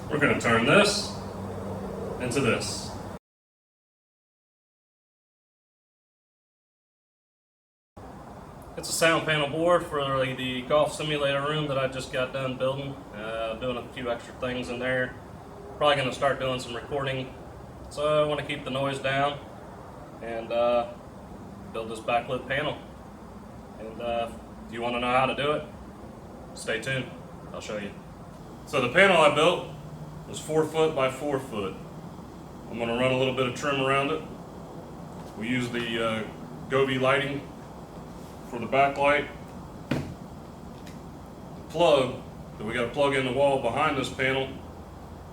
We're going to turn this into this. It's a sound panel board for the golf simulator room that I just got done building. Doing a few extra things in there. Probably going to start doing some recording. So I want to keep the noise down and build this backlit panel. And if you want to know how to do it, stay tuned. I'll show you. So the panel I built was 4 foot by 4 foot. I'm going to run a little bit of trim around it. We use the govee lighting for the backlight. The plug that we got to plug in the wall behind this panel,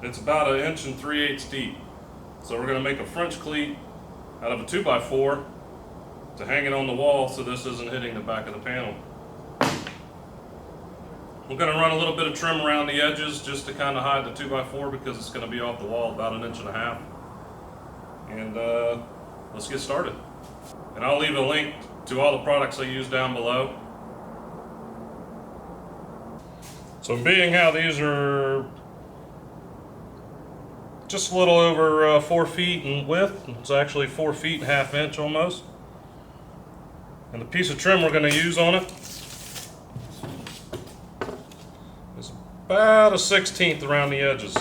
it's about 1 3/8 inches deep. So we're going to make a French cleat out of a 2 by 4 to hang it on the wall so this isn't hitting the back of the panel. We're going to run a little bit of trim around the edges just to kind of hide the 2 by 4 because it's going to be off the wall about 1.5 inches. And let's get started. And I'll leave a link to all the products I use down below. So being how these are just a little over 4 feet in width, it's actually 4 feet and 1/2 inch almost. And the piece of trim we're going to use on it is about 1/16 around the edges.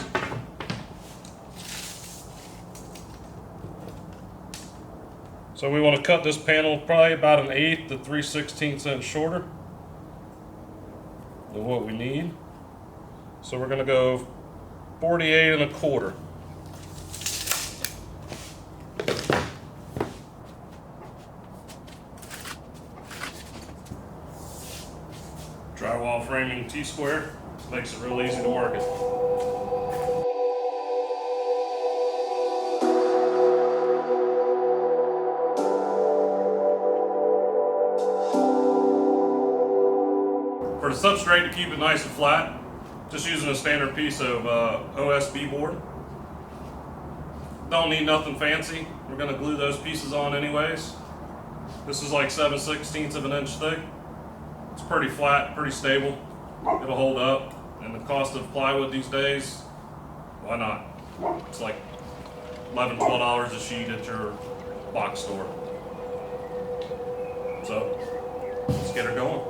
So we want to cut this panel probably about 1/8 to 3/16 inch shorter than what we need. So we're going to go 48 1/4. Drywall framing T-square makes it real easy to mark it. For the substrate, to keep it nice and flat, just using a standard piece of OSB board. Don't need nothing fancy. We're going to glue those pieces on anyways. This is like 7/16 of an inch thick. It's pretty flat, pretty stable. It'll hold up. And the cost of plywood these days, why not? It's like $11, $12 a sheet at your box store. So, let's get her going.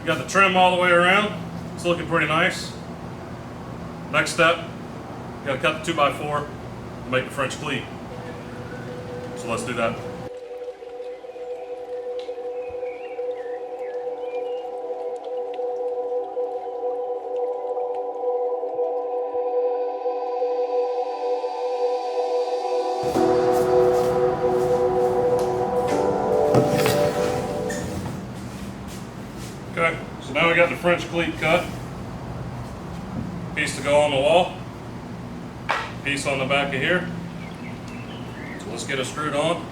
Got the trim all the way around. It's looking pretty nice. Next step, you gotta cut the 2 by 4 and make the French cleat. So let's do that. Okay, so now we got the French cleat cut. Piece to go on the wall. Piece on the back of here. So let's get it screwed on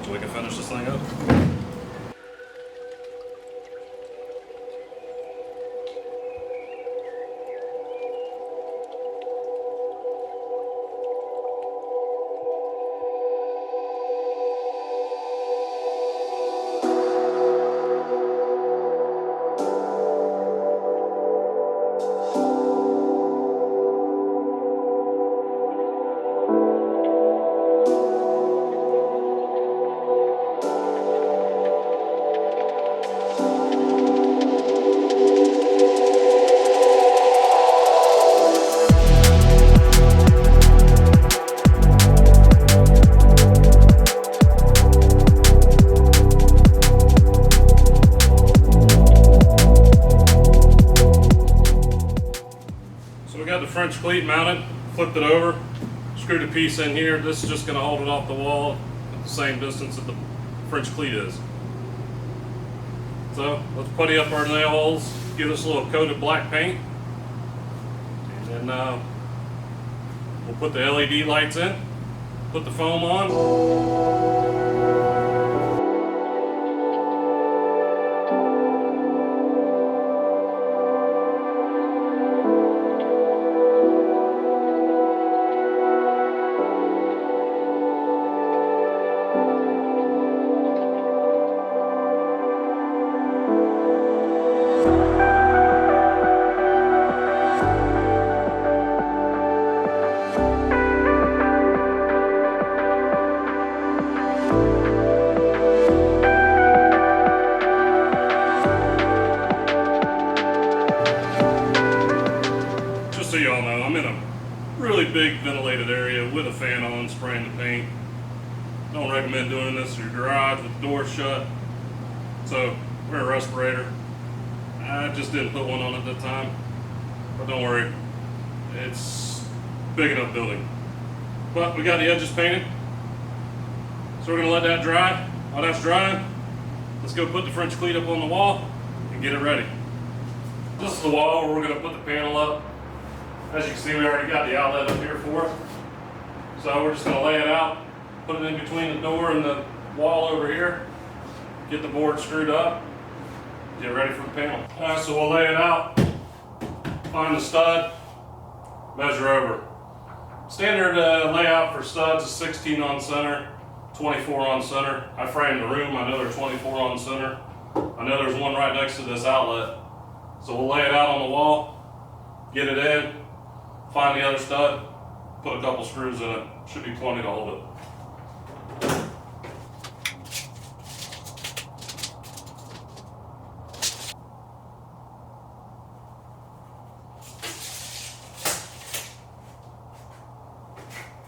so we can finish this thing up. French cleat mounted, flipped it over, screwed a piece in here. This is just going to hold it off the wall at the same distance that the French cleat is. So let's putty up our nail holes, give this a little coat of black paint, and then we'll put the LED lights in, put the foam on. So y'all know, I'm in a really big ventilated area with a fan on, spraying the paint. Don't recommend doing this in your garage with the door shut. So wear a respirator. I just didn't put one on at that time, but don't worry, it's big enough building. But we got the edges painted, so we're gonna let that dry. While that's drying, let's go put the French cleat up on the wall and get it ready. This is the wall where we're gonna put the panel up. As you can see, we already got the outlet up here for it. So we're just going to lay it out, put it in between the door and the wall over here, get the board screwed up, get ready for the panel. Alright, so we'll lay it out, find the stud, measure over. Standard layout for studs is 16 on center, 24 on center. I framed the room, I know there's 24 on center. I know there's one right next to this outlet. So we'll lay it out on the wall, get it in, find the other stud, put a couple screws in it. Should be plenty to hold it.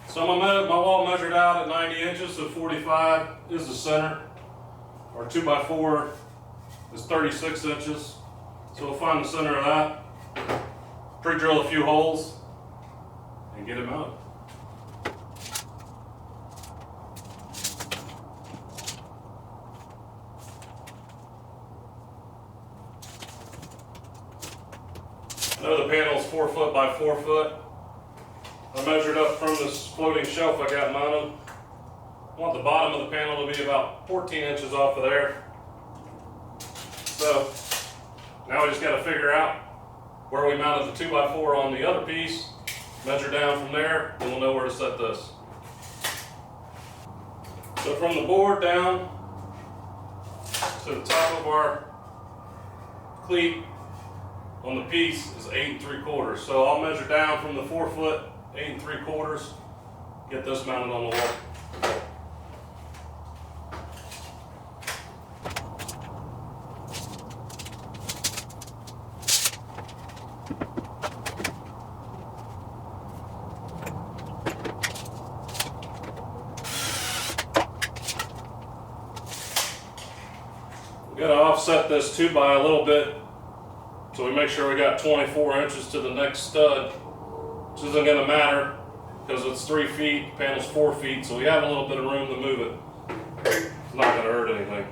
So my wall measured out at 90 inches, so 45 is the center. Our 2x4 is 36 inches. So we'll find the center of that, pre-drill a few holes, and get it mounted. I know the panel is 4 foot by 4 foot. I measured up from this floating shelf I got mounted. I want the bottom of the panel to be about 14 inches off of there. So now we just got to figure out where we mounted the 2x4 on the other piece, measure down from there, and we'll know where to set this. So from the board down to the top of our cleat on the piece is 8 3/4. So I'll measure down from the 4 foot, 8 3/4, get this mounted on the wall. We got to offset this 2 by a little bit, so we make sure we got 24 inches to the next stud, which isn't going to matter because it's 3 feet, the panel's 4 feet, so we have a little bit of room to move it. It's not going to hurt anything.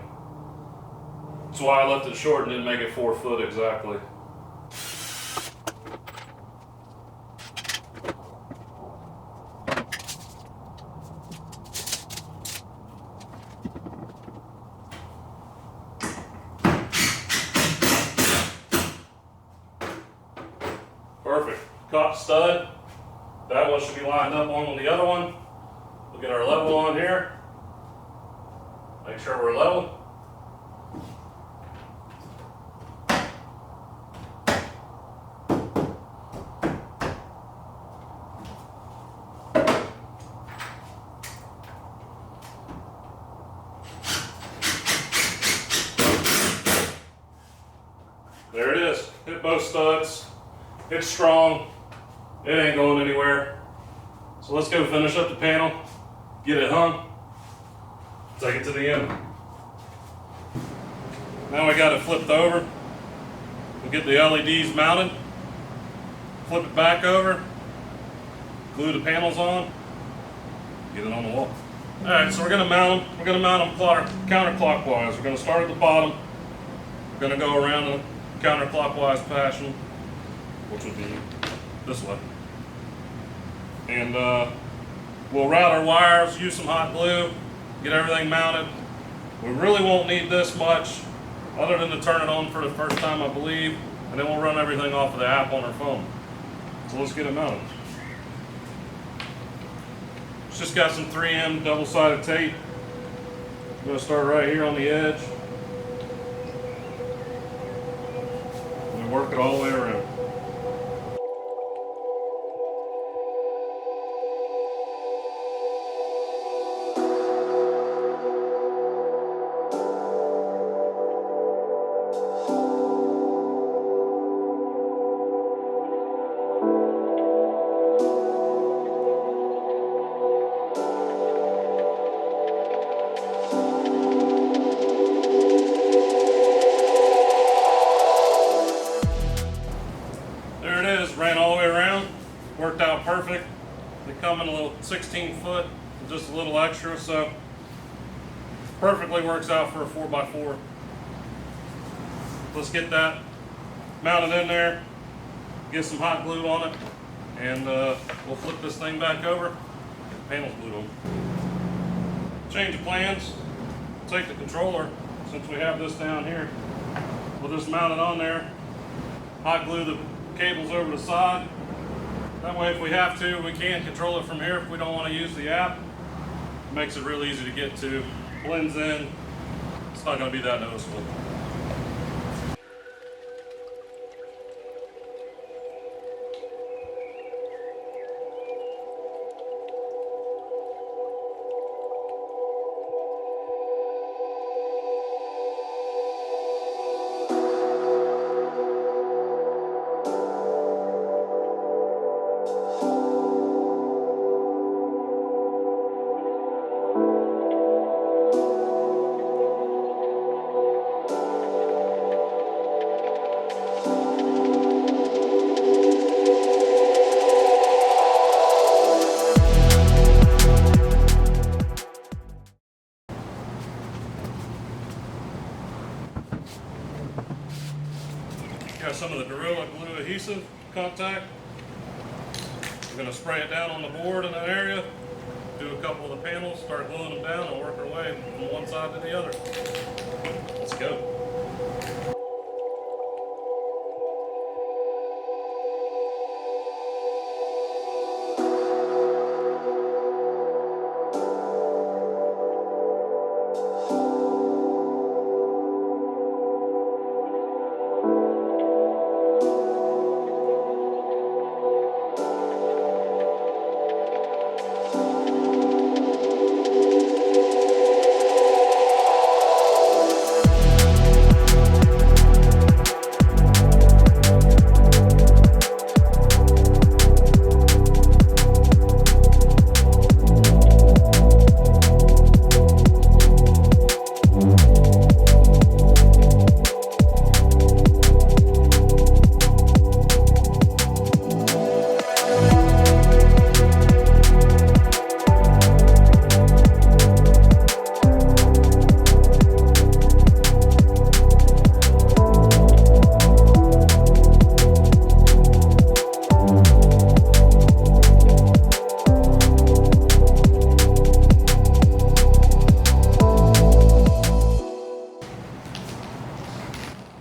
That's why I left it short and didn't make it 4 foot exactly. Perfect. Caught stud. That one should be lined up on the other one. We'll get our level on here. Make sure we're level. There it is. Hit both studs. It's strong. It ain't going anywhere. So let's go finish up the panel, get it hung, take it to the end. Now we got it flipped over. We'll get the LEDs mounted, Flip it back over, glue the panels on, get it on the wall. Alright, so we're going to mount them. We're going to mount them counterclockwise. We're going to start at the bottom. We're going to go around in a counterclockwise fashion, which would be this way. And we'll route our wires, use some hot glue, get everything mounted. We really won't need this much, other than to turn it on for the first time, I believe, and then we'll run everything off of the app on our phone. So let's get it mounted. It's just got some 3M double-sided tape. I'm going to start right here on the edge. And work it all the way around. There it is, ran all the way around, worked out perfect. They come in a little 16-foot, just a little extra, so perfectly works out for a 4x4. Let's get that mounted in there, get some hot glue on it, and we'll flip this thing back over, get the panels glued on. Change of plans, take the controller, since we have this down here, we'll just mount it on there, hot glue the cables over the side. That way if we have to, we can control it from here if we don't want to use the app. It makes it real easy to get to, blends in, it's not going to be that noticeable. Got some of the Gorilla Glue adhesive contact. We're going to spray it down on the board in that area, do a couple of the panels, start gluing them down, and work our way from one side to the other. Let's go.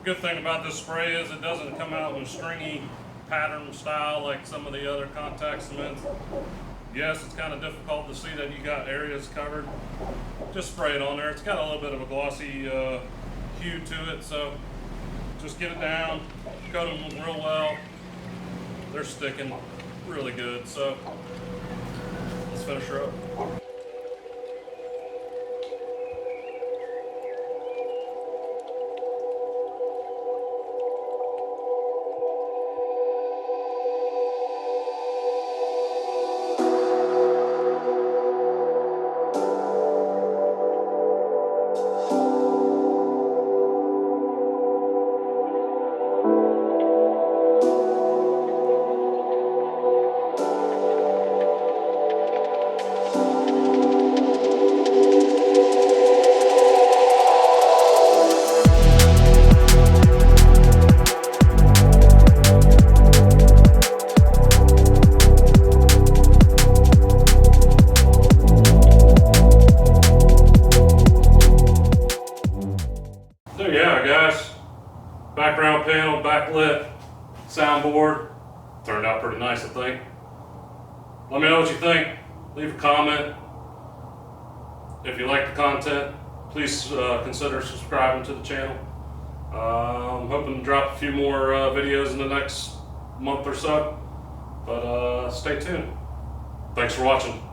Good thing about this spray is it doesn't come out in a stringy pattern style like some of the other contact cements. Yes, it's kind of difficult to see that you got areas covered. Just spray it on there. It's got a little bit of a glossy hue to it, so just get it down, coat them real well. They're sticking really good, so let's finish her up. soundboard. Turned out pretty nice, I think. Let me know what you think. Leave a comment. If you like the content, please consider subscribing to the channel. I'm hoping to drop a few more videos in the next month or so, but stay tuned. Thanks for watching.